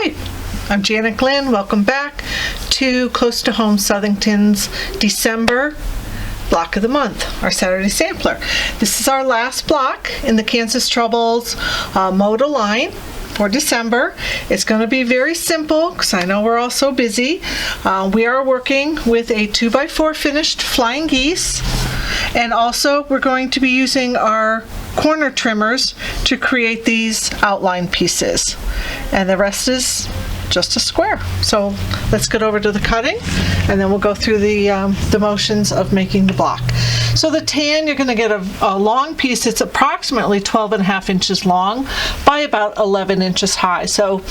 Hi, I'm Janet Glenn. Welcome back to Close to Home Southington's December block of the month, our Saturday sampler. This is our last block in the Kansas Troubles Moda line for December. It's going to be very simple because I know we're all so busy. We are working with a 2x4 finished flying geese, and also we're going to be using our corner trimmers to create these outline pieces, and the rest is just a square. So let's get over to the cutting, and then we'll go through the motions of making the block. So the tan, you're going to get a long piece. It's approximately 12.5 inches long by about 11 inches high. So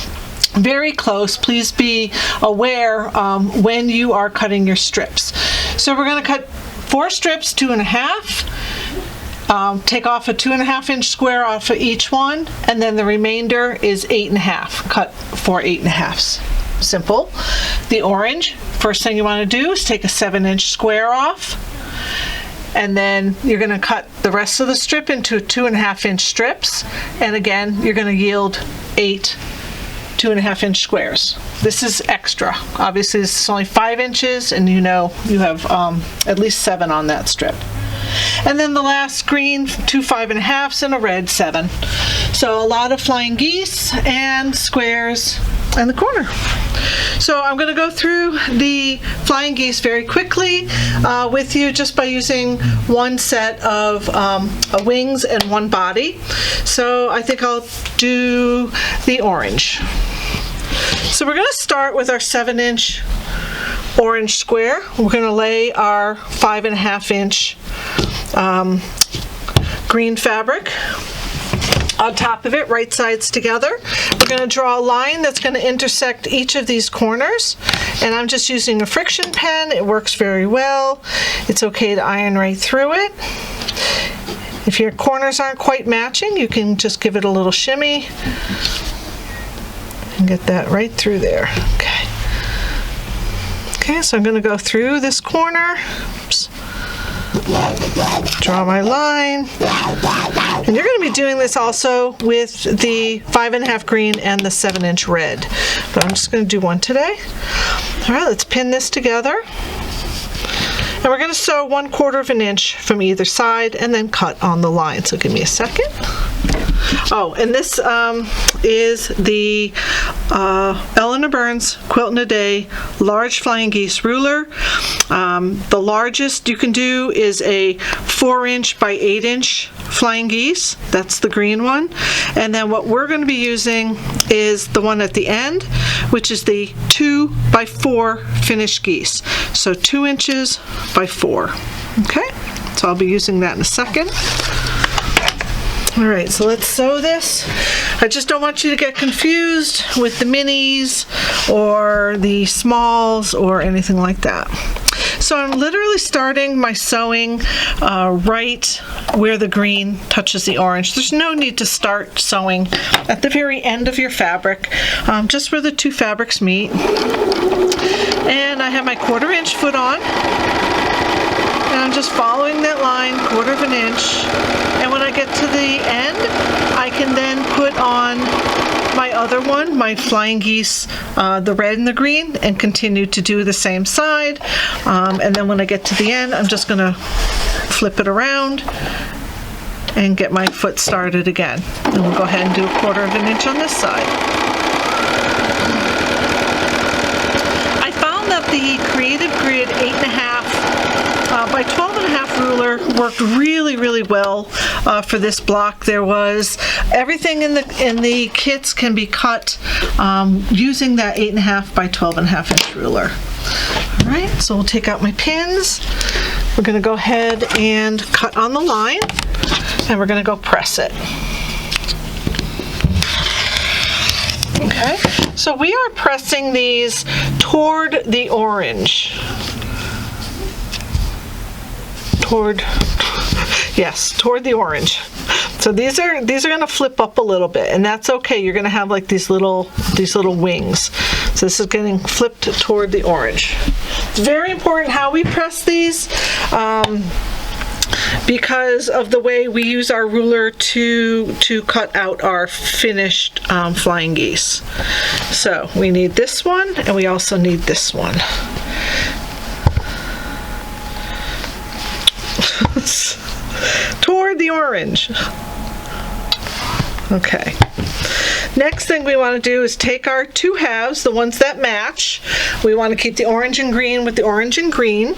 very close. Please be aware when you are cutting your strips. So we're going to cut 4 strips, 2.5. Take off a 2.5 inch square off of each one, and then the remainder is 8.5. Cut 4 8.5s. Simple. The orange, first thing you want to do is take a 7-inch square off, and then you're going to cut the rest of the strip into 2.5 inch strips, and again you're going to yield 8 2.5 inch squares. This is extra. Obviously this is only 5 inches, and you know you have at least 7 on that strip. And then the last green, 2 5.5s, and a red 7. So a lot of flying geese and squares and the corner. So I'm going to go through the flying geese very quickly with you, just by using one set of wings and one body. So I think I'll do the orange. So we're going to start with our 7-inch orange square. We're going to lay our 5.5 inch green fabric on top of it, right sides together. We're going to draw a line that's going to intersect each of these corners, and I'm just using a friction pen. It works very well. It's okay to iron right through it. If your corners aren't quite matching, you can just give it a little shimmy and get that right through there. Okay, so I'm going to go through this corner. Oops. Draw my line. And you're going to be doing this also with the 5.5 green and the 7-inch red. But I'm just going to do one today. All right, let's pin this together. And we're going to sew 1/4 inch from either side and then cut on the line. So give me a second. Oh, and this is the Eleanor Burns Quilt in a Day large flying geese ruler. The largest you can do is a 4-inch by 8-inch flying geese. That's the green one. And then what we're going to be using is the one at the end, which is the 2x4 finished geese. So 2 inches by 4. Okay, so I'll be using that in a second. All right, so let's sew this. I just don't want you to get confused with the minis or the smalls or anything like that. So I'm literally starting my sewing right where the green touches the orange. There's no need to start sewing at the very end of your fabric, just where the two fabrics meet. And I have my 1/4 inch foot on. And I'm just following that line, 1/4 inch. And when I get to the end, I can then put on my other one, my flying geese, the red and the green, and continue to do the same side. And then when I get to the end, I'm just going to flip it around and get my foot started again. And we'll go ahead and do 1/4 inch on this side. I found that the Creative Grid 8.5 by 12.5 ruler worked really, really well for this block. There was everything in the kits can be cut using that 8.5 by 12.5 inch ruler. All right, so we'll take out my pins. We're going to go ahead and cut on the line, and we're going to go press it. Okay, so we are pressing these toward the orange. Toward the orange. So these are going to flip up a little bit, and that's okay. You're going to have like these little wings. So this is getting flipped toward the orange. It's very important how we press these. because of the way we use our ruler to cut out our finished flying geese. So we need this one, and we also need this one. Toward the orange. Okay. Next thing we want to do is take our two halves, the ones that match. We want to keep the orange and green with the orange and green.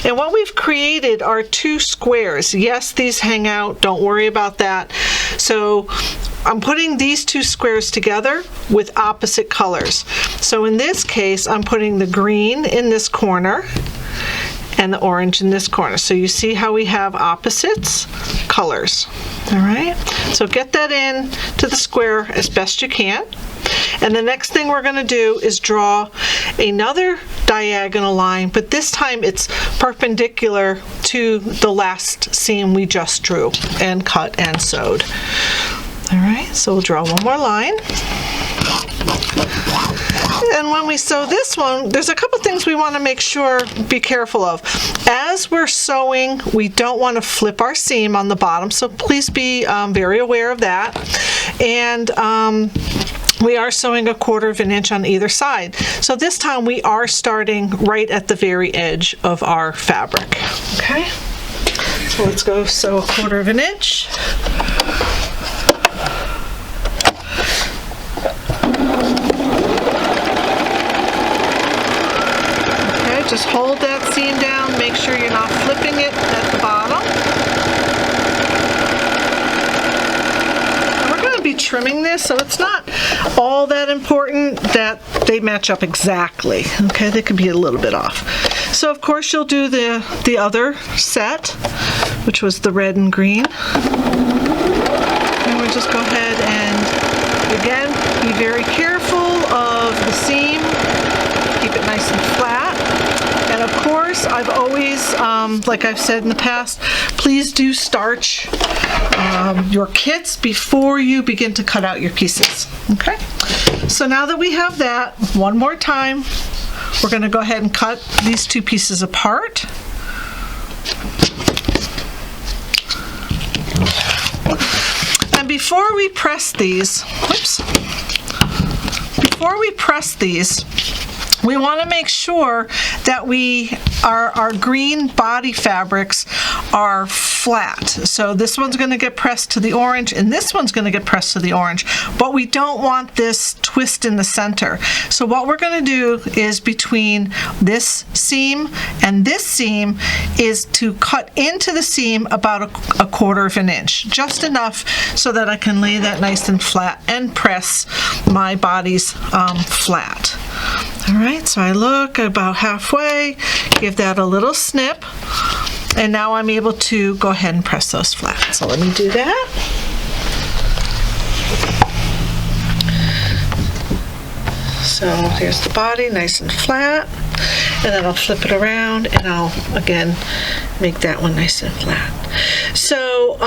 And what we've created are two squares. Yes, these hang out, don't worry about that. So I'm putting these two squares together with opposite colors. So in this case, I'm putting the green in this corner and the orange in this corner. So you see how we have opposites colors. All right, so get that in to the square as best you can. And the next thing we're going to do is draw another diagonal line, but this time it's perpendicular to the last seam we just drew and cut and sewed. All right, so we'll draw one more line. And when we sew this one, there's a couple things we want to make sure, be careful of. As we're sewing, we don't want to flip our seam on the bottom, so please be very aware of that. And we are sewing 1/4 of an inch on either side. So this time we are starting right at the very edge of our fabric. Okay, so let's go sew 1/4 of an inch. Just hold that seam down, make sure you're not flipping it at the bottom. And we're going to be trimming this, so it's not all that important that they match up exactly. Okay, they could be a little bit off. So of course you'll do the other set, which was the red and green. And we'll just go ahead and, again, be very careful of the seam. Keep it nice and flat. And of course, I've always, like I've said in the past, please do starch your kits before you begin to cut out your pieces. Okay? So now that we have that, one more time, we're going to go ahead and cut these two pieces apart. And before we press these, we want to make sure that our green body fabrics are flat. So this one's going to get pressed to the orange and this one's going to get pressed to the orange, but we don't want this twist in the center. So what we're going to do is between this seam and this seam is to cut into the seam about 1/4 of an inch, just enough so that I can lay that nice and flat and press my bodies flat. All right, so I look about halfway, give that a little snip, and now I'm able to go ahead and press those flat. So let me do that. So here's the body, nice and flat, and then I'll flip it around and I'll, again, make that one nice and flat. So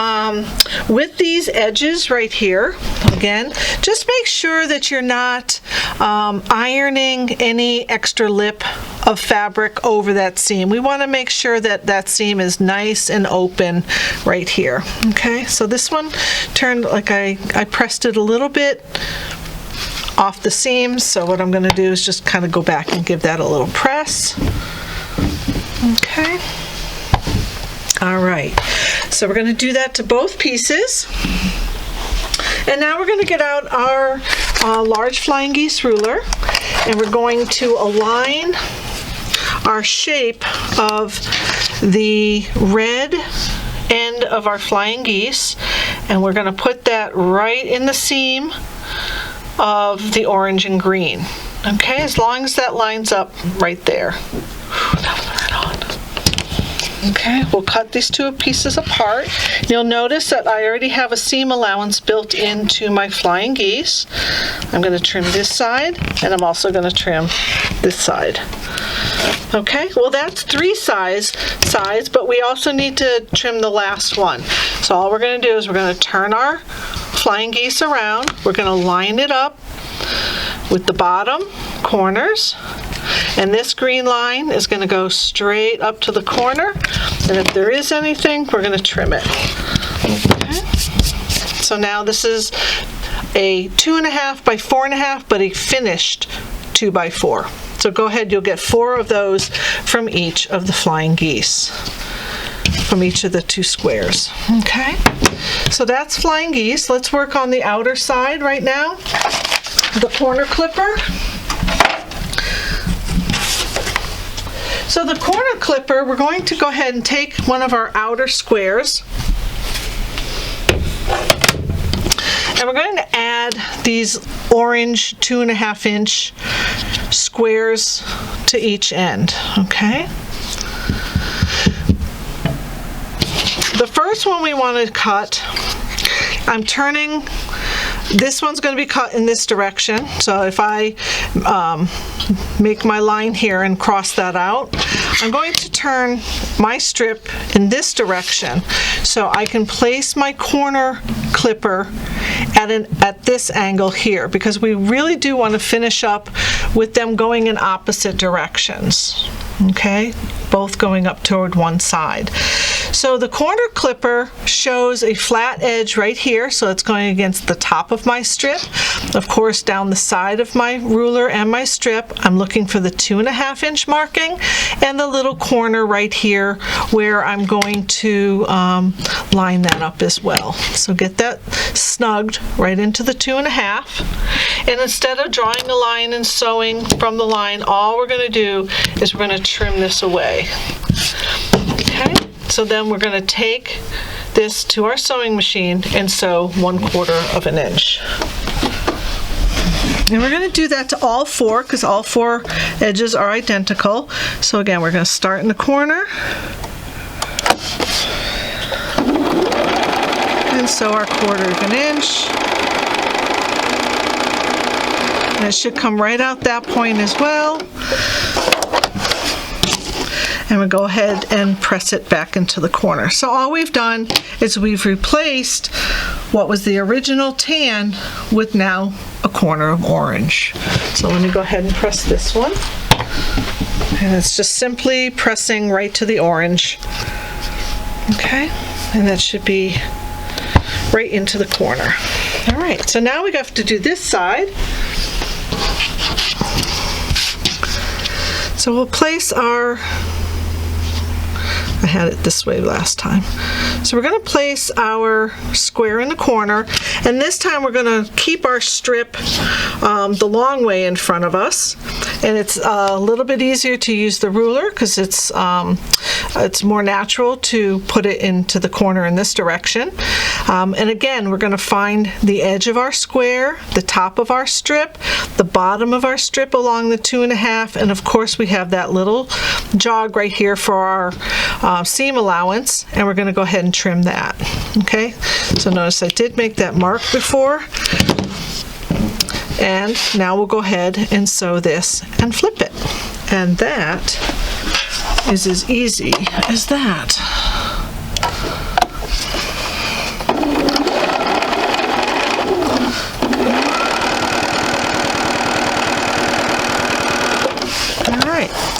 with these edges right here, again, just make sure that you're not ironing any extra lip of fabric over that seam. We want to make sure that that seam is nice and open right here. Okay, so this one turned like I pressed it a little bit off the seams, so what I'm going to do is just kind of go back and give that a little press. Okay. All right, so we're going to do that to both pieces. And now we're going to get out our large flying geese ruler, and we're going to align our shape of the red end of our flying geese, and we're going to put that right in the seam of the orange and green. Okay, as long as that lines up right there. That was right on. Okay, we'll cut these two pieces apart. You'll notice that I already have a seam allowance built into my flying geese. I'm going to trim this side, and I'm also going to trim this side. Okay, well that's 3 sides, but we also need to trim the last one. So all we're going to do is we're going to turn our flying geese around. We're going to line it up with the bottom corners, and this green line is going to go straight up to the corner, and if there is anything, we're going to trim it. Okay. So now this is a 2.5 by 4.5, but a finished 2 by 4. So go ahead, you'll get 4 of those from each of the flying geese, from each of the 2 squares. Okay, so that's flying geese. Let's work on the outer side right now. The corner clipper. So the corner clipper, we're going to go ahead and take one of our outer squares, and we're going to add these orange 2.5 inch squares to each end, okay? The first one we want to cut, I'm turning, this one's going to be cut in this direction. So if I make my line here and cross that out, I'm going to turn my strip in this direction so I can place my corner clipper at this angle here, because we really do want to finish up with them going in opposite directions, okay? Both going up toward one side. So the corner clipper shows a flat edge right here, so it's going against the top of my strip. Of course, down the side of my ruler and my strip, I'm looking for the 2.5 inch marking and the little corner right here where I'm going to line that up as well. So get that snugged right into the 2.5. And instead of drawing a line and sewing from the line, all we're going to do is we're going to trim this away. Okay? So then we're going to take this to our sewing machine and sew 1/4 inch. And we're going to do that to all 4 because all 4 edges are identical. So again, we're going to start in the corner and sew our 1/4 inch. And it should come right out that point as well. And we'll go ahead and press it back into the corner. So all we've done is we've replaced what was the original tan with now a corner of orange. So let me go ahead and press this one. And it's just simply pressing right to the orange. Okay, and that should be right into the corner. All right, so now we have to do this side. So we'll place our, I had it this way last time. So we're going to place our square in the corner, and this time we're going to keep our strip the long way in front of us, and it's a little bit easier to use the ruler because it's more natural to put it into the corner in this direction. And again, we're going to find the edge of our square, the top of our strip, the bottom of our strip along the 2.5, and of course we have that little jog right here for our seam allowance, and we're going to go ahead and trim that. Okay, so notice I did make that mark before, and now we'll go ahead and sew this and flip it, and that is as easy as that.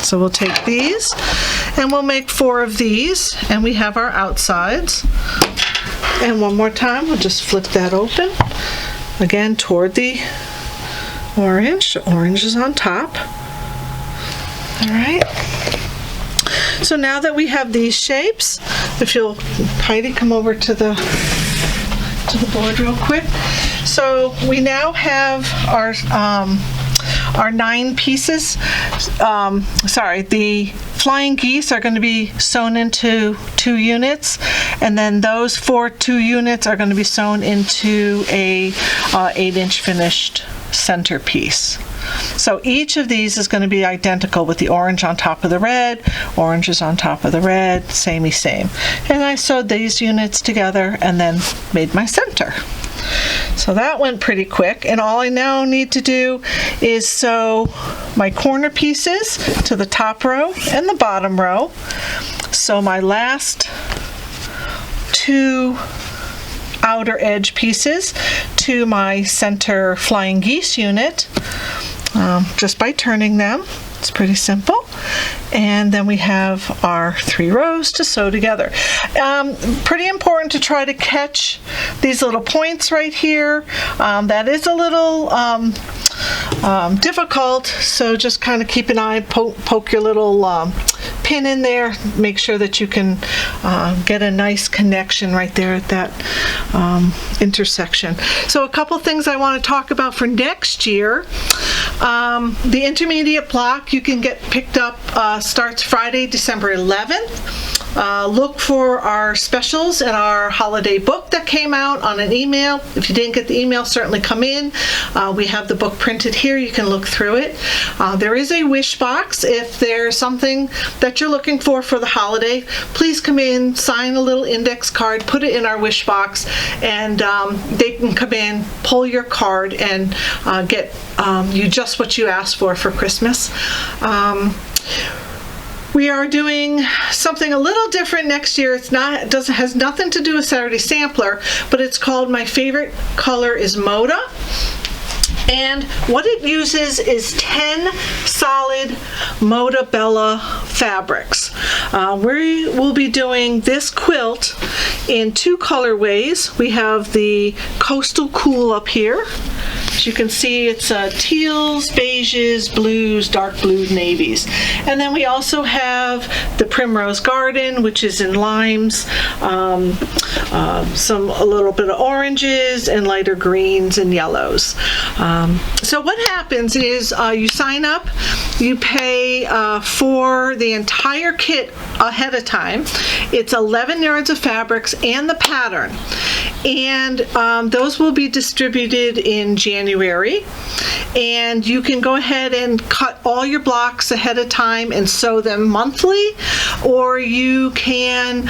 So we'll take these and we'll make 4 of these, and we have our outsides. And one more time, we'll just flip that open. Again, toward the orange. The orange is on top. All right. So now that we have these shapes, if you'll, Heidi, come over to the board real quick. So we now have our 9 pieces. The flying geese are going to be sewn into 2 units, and then those 2 units are going to be sewn into a 8-inch finished centerpiece. So each of these is going to be identical with the orange on top of the red, oranges on top of the red, samey same. And I sewed these units together and then made my center. So that went pretty quick, and all I now need to do is sew my corner pieces to the top row and the bottom row. So my last 2 outer edge pieces to my center flying geese unit just by turning them. It's pretty simple. And then we have our 3 rows to sew together. Pretty important to try to catch these little points right here. That is a little difficult, so just kind of keep an eye, poke your little pin in there, make sure that you can get a nice connection right there at that intersection. So a couple things I want to talk about for next year. The intermediate block you can get picked up starts Friday, December 11th. Look for our specials in our holiday book that came out on an email. If you didn't get the email, certainly come in. We have the book printed here. You can look through it. There is a wish box. If there's something that you're looking for the holiday, please come in, sign a little index card, put it in our wish box, and they can come in, pull your card, and get you just what you asked for Christmas. We are doing something a little different next year. Has nothing to do with Saturday Sampler, but it's called My Favorite Color is Moda. And what it uses is 10 solid Moda Bella fabrics. We will be doing this quilt in 2 colorways. We have the Coastal Cool up here. As you can see, it's teals, beiges, blues, dark blues, navies. And then we also have the Primrose Garden, which is in limes, a little bit of oranges, and lighter greens and yellows. So what happens is you sign up, you pay for the entire kit ahead of time. It's 11 yards of fabrics and the pattern. And those will be distributed in January, and you can go ahead and cut all your blocks ahead of time and sew them monthly, or you can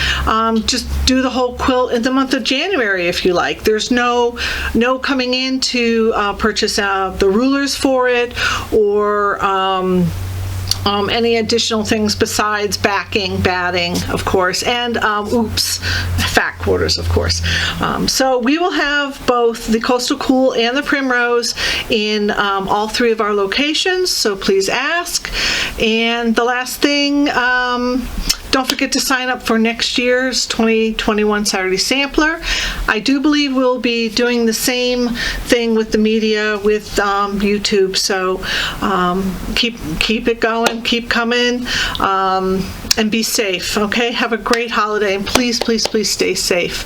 just do the whole quilt in the month of January if you like. There's no coming in to purchase the rulers for it, or any additional things besides backing, batting, of course, and fat quarters, of course. So we will have both the Coastal Cool and the Primrose in all 3 of our locations, so please ask. And the last thing, don't forget to sign up for next year's 2021 Saturday Sampler. I do believe we'll be doing the same thing with the media with YouTube, so keep it going, keep coming, and be safe, okay? Have a great holiday, and please, please, please stay safe.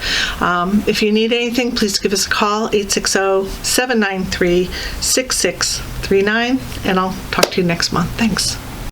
If you need anything, please give us a call, 860-793-6639, and I'll talk to you next month. Thanks.